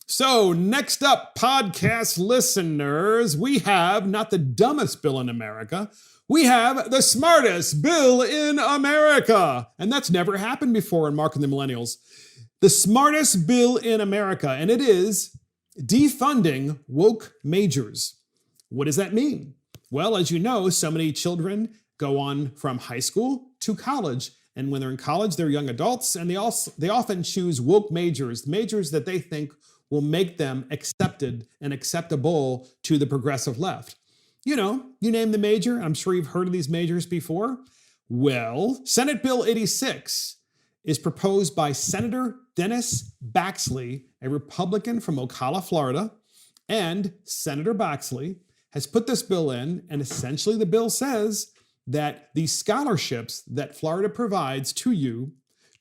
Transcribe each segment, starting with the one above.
So next up, podcast listeners, we have not the dumbest bill in America. We have the smartest bill in America. And that's never happened before in Mark and the Millennials. The smartest bill in America, and it is defunding woke majors. What does that mean? Well, as you know, so many children go on from high school to college. And when they're in college, they're young adults, and they often choose woke majors that they think will make them accepted and acceptable to the progressive left. You know, you name the major. I'm sure you've heard of these majors before. Well, Senate Bill 86 is proposed by Senator Dennis Baxley, a Republican from Ocala, Florida. And Senator Baxley has put this bill in, and essentially the bill says that the scholarships that Florida provides to you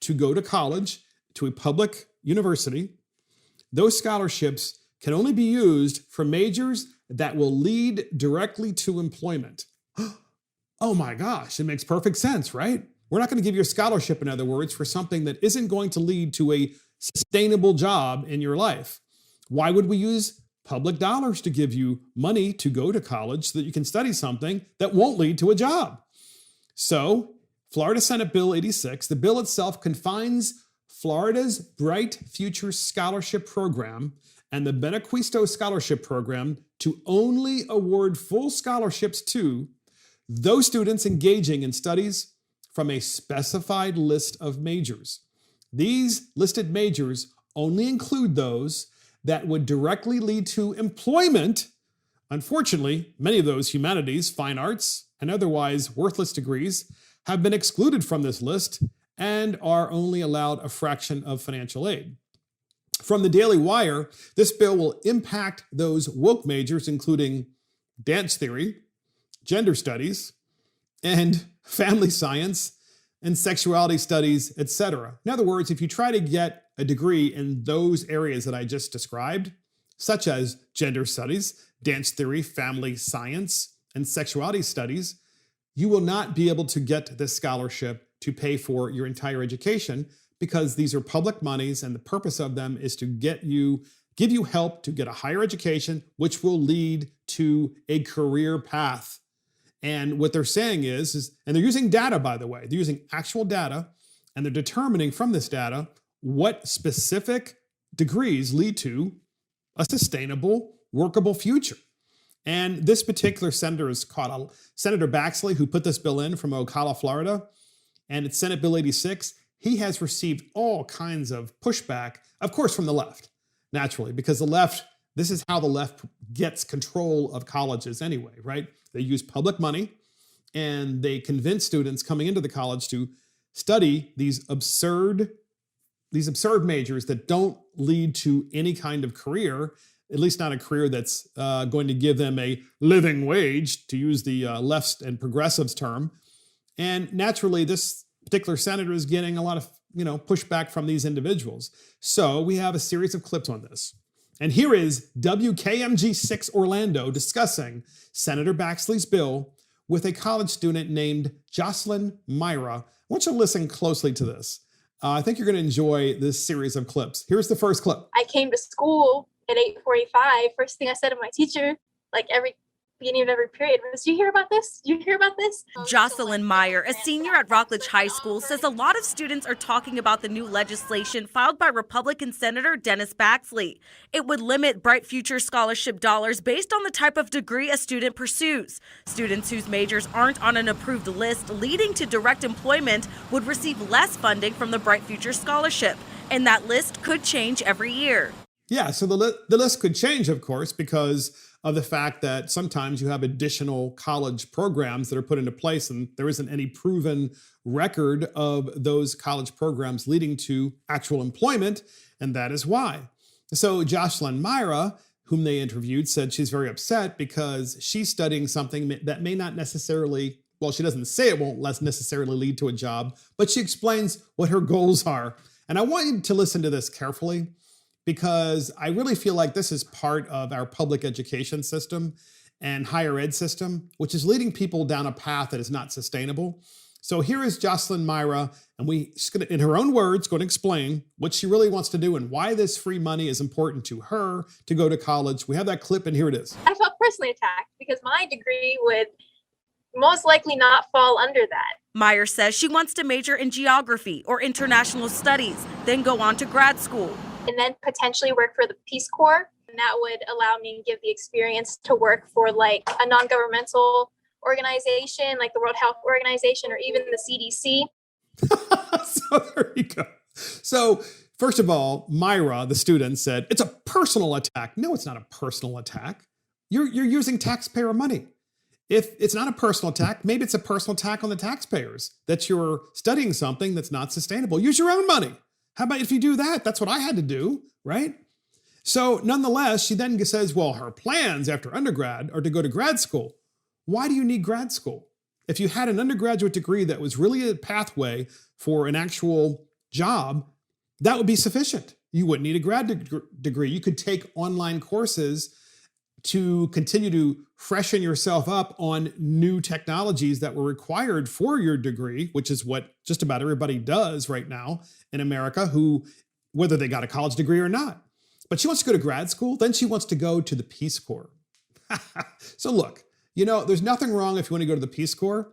to go to college, to a public university, those scholarships can only be used for majors that will lead directly to employment. Oh my gosh, it makes perfect sense, right? We're not going to give you a scholarship, in other words, for something that isn't going to lead to a sustainable job in your life. Why would we use public dollars to give you money to go to college so that you can study something that won't lead to a job? So, Florida Senate Bill 86, the bill itself confines Florida's Bright Future Scholarship Program and the Benacquisto Scholarship Program to only award full scholarships to those students engaging in studies from a specified list of majors. These listed majors only include those that would directly lead to employment. Unfortunately, many of those humanities, fine arts, and otherwise worthless degrees have been excluded from this list and are only allowed a fraction of financial aid. From the Daily Wire, this bill will impact those woke majors, including dance theory, gender studies, and family science, and sexuality studies, etc. In other words, if you try to get a degree in those areas that I just described, such as gender studies, dance theory, family science, and sexuality studies, you will not be able to get this scholarship to pay for your entire education because these are public monies, and the purpose of them is to give you help to get a higher education, which will lead to a career path. And what they're saying is, and they're using data, by the way, they're using actual data, and they're determining from this data what specific degrees lead to a sustainable, workable future. And this particular senator is called Senator Baxley, who put this bill in from Ocala, Florida, and it's Senate Bill 86. He has received all kinds of pushback, of course, from the left, naturally, because the left, this is how the left gets control of colleges anyway, right? They use public money, and they convince students coming into the college to study these absurd majors that don't lead to any kind of career, at least not a career that's going to give them a living wage, to use the left and progressives term. And naturally, this particular senator is getting a lot of pushback from these individuals. So we have a series of clips on this. And here is WKMG6 Orlando discussing Senator Baxley's bill with a college student named Jocelyn Myra. I want you to listen closely to this. I think you're going to enjoy this series of clips. Here's the first clip. I came to school at 8:45. First thing I said to my teacher, like every beginning of every period, was, "Do you hear about this? Do you hear about this?" Jocelyn Meyer, a senior at Rockledge High School, says a lot of students are talking about the new legislation filed by Republican Senator Dennis Baxley. It would limit Bright Future Scholarship dollars based on the type of degree a student pursues. Students whose majors aren't on an approved list leading to direct employment would receive less funding from the Bright Future Scholarship, and that list could change every year. Yeah, so the list could change, of course, because of the fact that sometimes you have additional college programs that are put into place, and there isn't any proven record of those college programs leading to actual employment, and that is why. So Jocelyn Myra, whom they interviewed, said she's very upset because she's studying something that may not necessarily, well, she doesn't say it won't necessarily lead to a job, but she explains what her goals are. And I want you to listen to this carefully, because I really feel like this is part of our public education system and higher ed system, which is leading people down a path that is not sustainable. So here is Jocelyn Myra, and she's going to, in her own words, going to explain what she really wants to do and why this free money is important to her to go to college. We have that clip, and here it is. I felt personally attacked because my degree would most likely not fall under that. Meyer says she wants to major in geography or international studies, then go on to grad school. And then potentially work for the Peace Corps. And that would allow me to give the experience to work for like a non-governmental organization, like the World Health Organization or even the CDC. So there you go. So first of all, Myra, the student, said, it's a personal attack. No, it's not a personal attack. You're using taxpayer money. If it's not a personal attack, maybe it's a personal attack on the taxpayers that you're studying something that's not sustainable. Use your own money. How about if you do that? That's what I had to do, right? So nonetheless, she then says, well, her plans after undergrad are to go to grad school. Why do you need grad school? If you had an undergraduate degree that was really a pathway for an actual job, that would be sufficient. You wouldn't need a grad degree. You could take online courses to continue to freshen yourself up on new technologies that were required for your degree, which is what just about everybody does right now in America, whether they got a college degree or not. But she wants to go to grad school, then she wants to go to the Peace Corps. So look, there's nothing wrong if you want to go to the Peace Corps.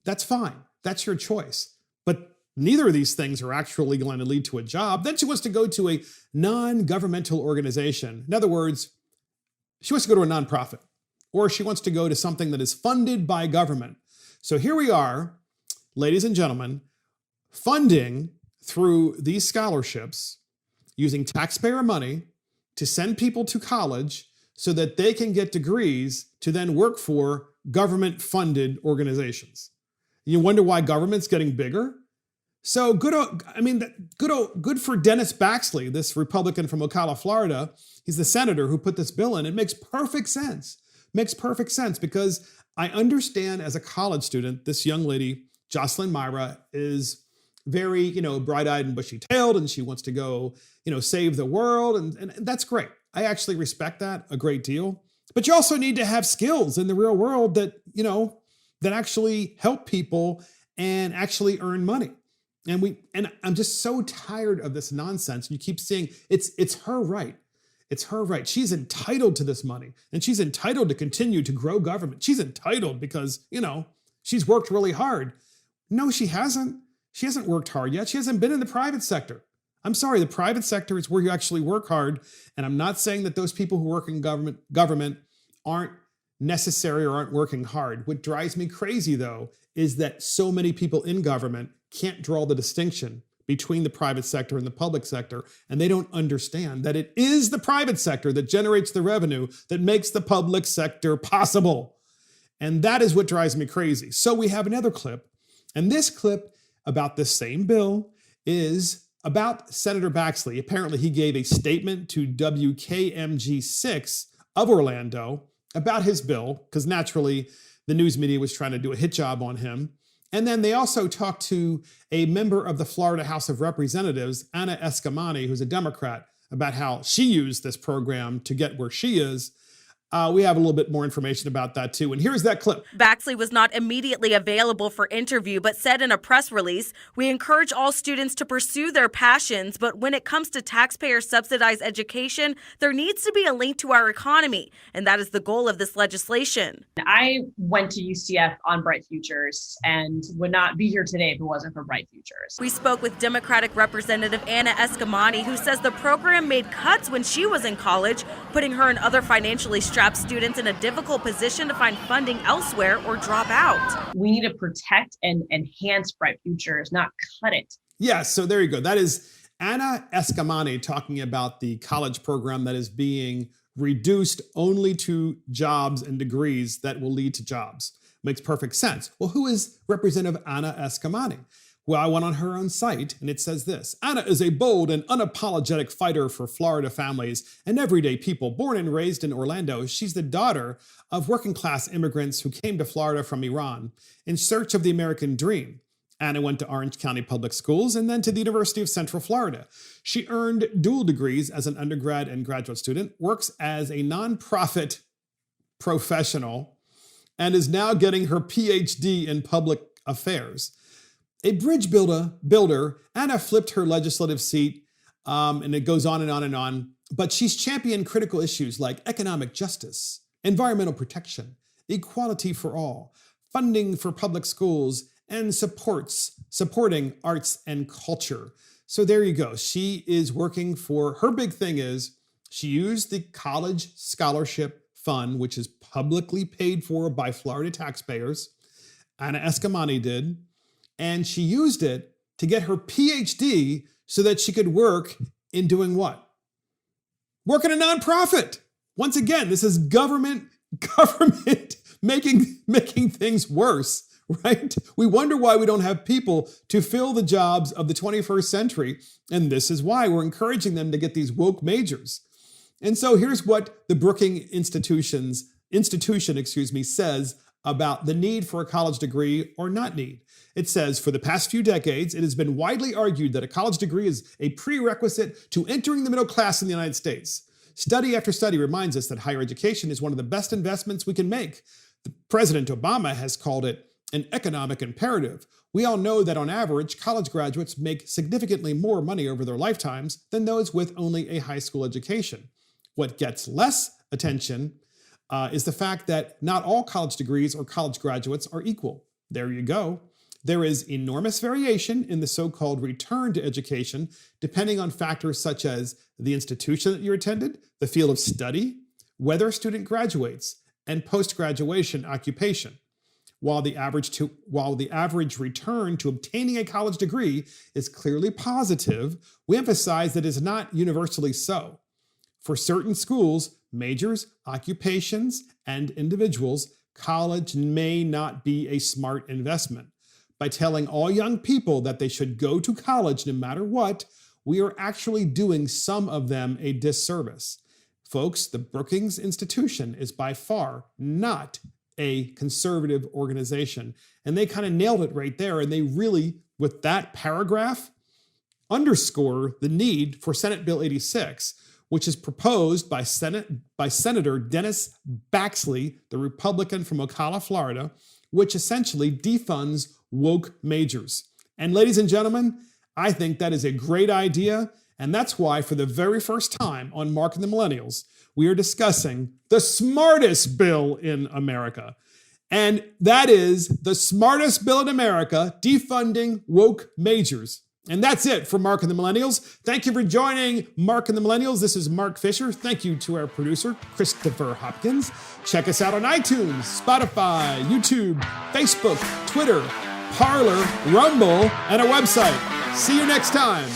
That's fine. That's your choice. But neither of these things are actually going to lead to a job. Then she wants to go to a non-governmental organization. In other words, she wants to go to a nonprofit, or she wants to go to something that is funded by government. So here we are, ladies and gentlemen, funding through these scholarships, using taxpayer money to send people to college so that they can get degrees to then work for government-funded organizations. You wonder why government's getting bigger? So good for Dennis Baxley, this Republican from Ocala, Florida. He's the senator who put this bill in. It makes perfect sense. Makes perfect sense because I understand as a college student, this young lady, Jocelyn Myra, is very, bright-eyed and bushy-tailed, and she wants to go, save the world, and that's great. I actually respect that a great deal. But you also need to have skills in the real world that, that actually help people and actually earn money. And I'm just so tired of this nonsense. You keep seeing it's her right. It's her right. She's entitled to this money, and she's entitled to continue to grow government. She's entitled because, she's worked really hard. No, she hasn't. She hasn't worked hard yet. She hasn't been in the private sector. I'm sorry, the private sector is where you actually work hard. And I'm not saying that those people who work in government aren't necessary or aren't working hard. What drives me crazy, though, is that so many people in government can't draw the distinction between the private sector and the public sector, and they don't understand that it is the private sector that generates the revenue that makes the public sector possible. And that is what drives me crazy. So we have another clip, and this clip about this same bill is about Senator Baxley. Apparently, he gave a statement to WKMG6 of Orlando about his bill, because naturally the news media was trying to do a hit job on him. And then they also talked to a member of the Florida House of Representatives, Anna Escamani, who's a Democrat, about how she used this program to get where she is. We have a little bit more information about that too. And here's that clip. Baxley was not immediately available for interview, but said in a press release, "We encourage all students to pursue their passions, but when it comes to taxpayer subsidized education, there needs to be a link to our economy. And that is the goal of this legislation." I went to UCF on Bright Futures and would not be here today if it wasn't for Bright Futures. We spoke with Democratic Representative Anna Escamani, who says the program made cuts when she was in college, putting her and other financially strapped students in a difficult position to find funding elsewhere or drop out. We need to protect and enhance Bright Futures, not cut it. Yeah, so there you go. That is Anna Escamani talking about the college program that is being reduced only to jobs and degrees that will lead to jobs. Makes perfect sense. Well, who is Representative Anna Escamani? Well, I went on her own site, and it says this: Anna is a bold and unapologetic fighter for Florida families and everyday people. Born and raised in Orlando, she's the daughter of working-class immigrants who came to Florida from Iran in search of the American dream. Anna went to Orange County Public Schools and then to the University of Central Florida. She earned dual degrees as an undergrad and graduate student, works as a nonprofit professional, and is now getting her PhD in public affairs. a bridge builder. Anna flipped her legislative seat, and it goes on and on and on. But she's championed critical issues like economic justice, environmental protection, equality for all, funding for public schools, and supporting arts and culture. So there you go. She is working for, her big thing is she used the College Scholarship Fund, which is publicly paid for by Florida taxpayers. Anna Eskamani did. And she used it to get her PhD so that she could work in doing what? Work in a nonprofit. Once again, this is government making things worse, right? We wonder why we don't have people to fill the jobs of the 21st century. And this is why we're encouraging them to get these woke majors. And so here's what the Brookings institution says about the need for a college degree or not need. It says, for the past few decades, it has been widely argued that a college degree is a prerequisite to entering the middle class in the United States. Study after study reminds us that higher education is one of the best investments we can make. President Obama has called it an economic imperative. We all know that on average, college graduates make significantly more money over their lifetimes than those with only a high school education. What gets less attention is the fact that not all college degrees or college graduates are equal. There you go. There is enormous variation in the so-called return to education, depending on factors such as the institution that you attended, the field of study, whether a student graduates, and post-graduation occupation. While the average return to obtaining a college degree is clearly positive, we emphasize that it is not universally so. For certain schools, majors, occupations, and individuals, college may not be a smart investment. By telling all young people that they should go to college no matter what, we are actually doing some of them a disservice. Folks, the Brookings Institution is by far not a conservative organization. And they kind of nailed it right there. And they really, with that paragraph, underscore the need for Senate Bill 86, which is proposed by Senator Dennis Baxley, the Republican from Ocala, Florida, which essentially defunds woke majors. And ladies and gentlemen, I think that is a great idea. And that's why for the very first time on Mark and the Millennials, we are discussing the smartest bill in America. And that is the smartest bill in America, defunding woke majors. And that's it for Mark and the Millennials. Thank you for joining Mark and the Millennials. This is Mark Fisher. Thank you to our producer, Christopher Hopkins. Check us out on iTunes, Spotify, YouTube, Facebook, Twitter, Parler, Rumble, and our website. See you next time.